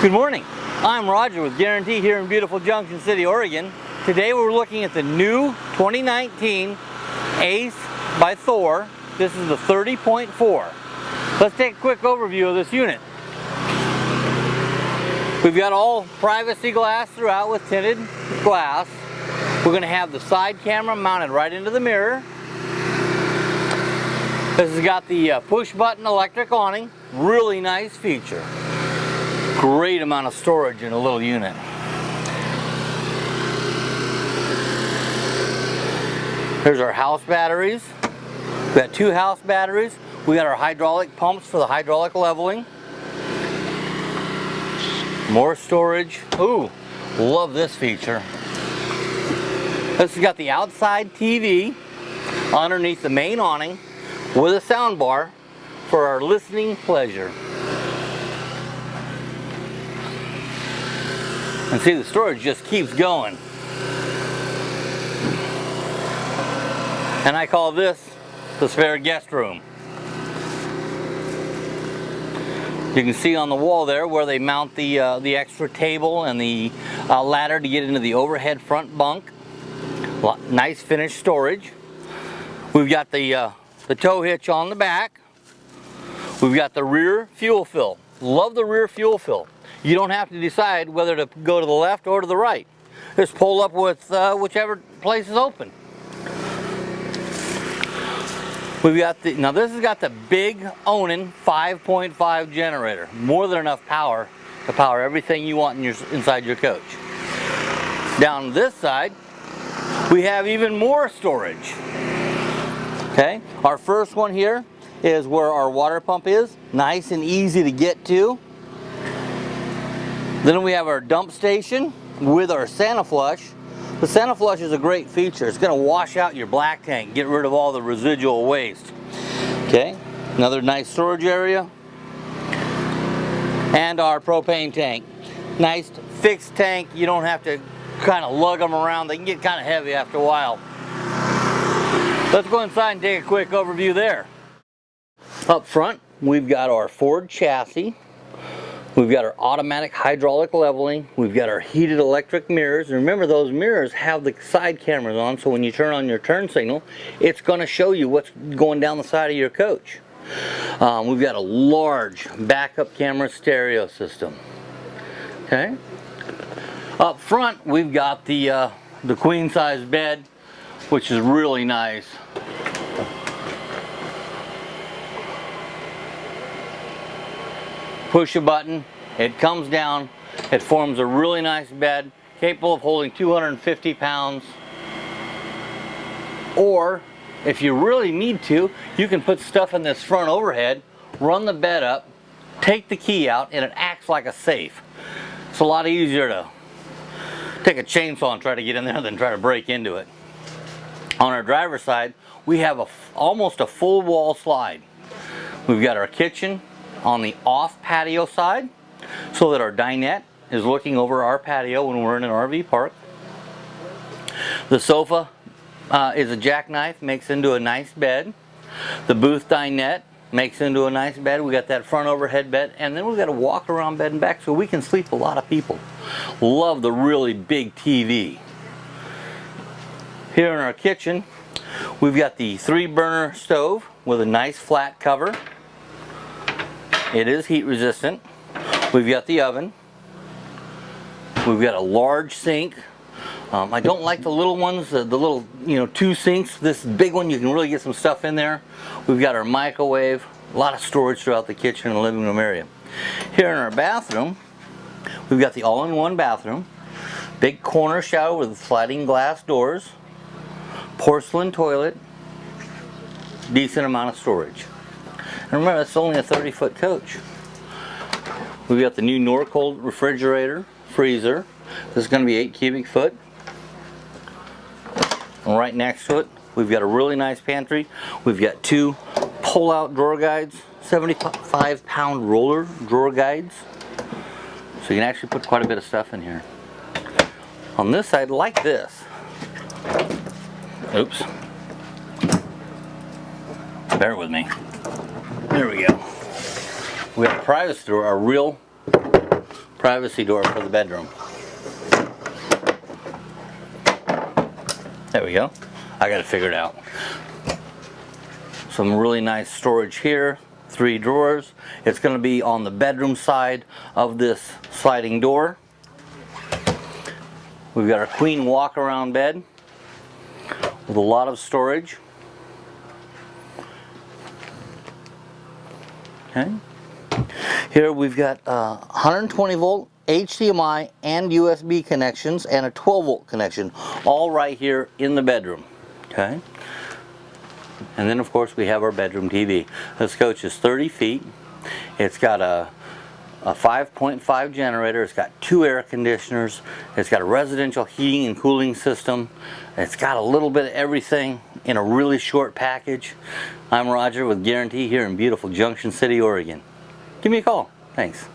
Good morning. I'm Roger with Guaranty here in beautiful Junction City, Oregon. Today we're looking at the new 2019 A.C.E by Thor. This is the 30.4. Let's take a quick overview of this unit. We've got all privacy glass throughout with tinted glass. We're going to have the side camera mounted right into the mirror. This has got the push button electric awning. Really nice feature. Great amount of storage in a little unit. Here's our house batteries. We've got 2 house batteries. We got our hydraulic pumps for the hydraulic leveling. More storage. Ooh, love this feature. This has got the outside TV underneath the main awning with a sound bar for our listening pleasure. And see, the storage just keeps going. And I call this the spare guest room. You can see on the wall there where they mount the extra table and the ladder to get into the overhead front bunk. Nice finished storage. We've got the tow hitch on the back. We've got the rear fuel fill. Love the rear fuel fill. You don't have to decide whether to go to the left or to the right. Just pull up with whichever place is open. We've got now this has got the big Onan 5.5 generator. More than enough power to power everything you want inside your coach. Down this side, we have even more storage. Okay, our first one here is where our water pump is. Nice and easy to get to. Then we have our dump station with our Santa Flush. The Santa Flush is a great feature. It's going to wash out your black tank, get rid of all the residual waste. Okay, another nice storage area. And our propane tank. Nice fixed tank. You don't have to kind of lug them around. They can get kind of heavy after a while. Let's go inside and take a quick overview there. Up front, we've got our Ford chassis. We've got our automatic hydraulic leveling. We've got our heated electric mirrors. And remember, those mirrors have the side cameras on, so when you turn on your turn signal, it's going to show you what's going down the side of your coach. We've got a large backup camera stereo system. Okay. Up front, we've got the queen size bed, which is really nice. Push a button, it comes down, it forms a really nice bed, capable of holding 250 pounds. Or, if you really need to, you can put stuff in this front overhead, run the bed up, take the key out, and it acts like a safe. It's a lot easier to take a chainsaw and try to get in there than try to break into it. On our driver's side, we have almost a full wall slide. We've got our kitchen on the off patio side, so that our dinette is looking over our patio when we're in an RV park. The sofa is a jackknife, makes into a nice bed. The booth dinette makes into a nice bed. We got that front overhead bed, and then we've got a walk around bed and back, so we can sleep a lot of people. Love the really big TV. Here in our kitchen, we've got the 3-burner stove with a nice flat cover. It is heat resistant. We've got the oven. We've got a large sink. I don't like the little ones, the little 2 sinks. This big one, you can really get some stuff in there. We've got our microwave. A lot of storage throughout the kitchen and living room area. Here in our bathroom, we've got the all-in-one bathroom. Big corner shower with sliding glass doors. Porcelain toilet. Decent amount of storage. And remember, it's only a 30-foot coach. We've got the new Norcold refrigerator, freezer. This is going to be 8 cubic foot. And right next to it, we've got a really nice pantry. We've got 2 pull-out drawer guides, 75-pound roller drawer guides. So you can actually put quite a bit of stuff in here. On this side, like this. Oops. Bear with me. There we go. We have a privacy door, a real privacy door for the bedroom. There we go. I got to figure it out. Some really nice storage here. 3 drawers. It's going to be on the bedroom side of this sliding door. We've got our queen walk-around bed with a lot of storage. Okay. Here we've got 120 volt HDMI and USB connections and a 12 volt connection, all right here in the bedroom. Okay. And then of course we have our bedroom TV. This coach is 30 feet. It's got a 5.5 generator. It's got 2 air conditioners. It's got a residential heating and cooling system. It's got a little bit of everything in a really short package. I'm Roger with Guaranty here in beautiful Junction City, Oregon. Give me a call. Thanks.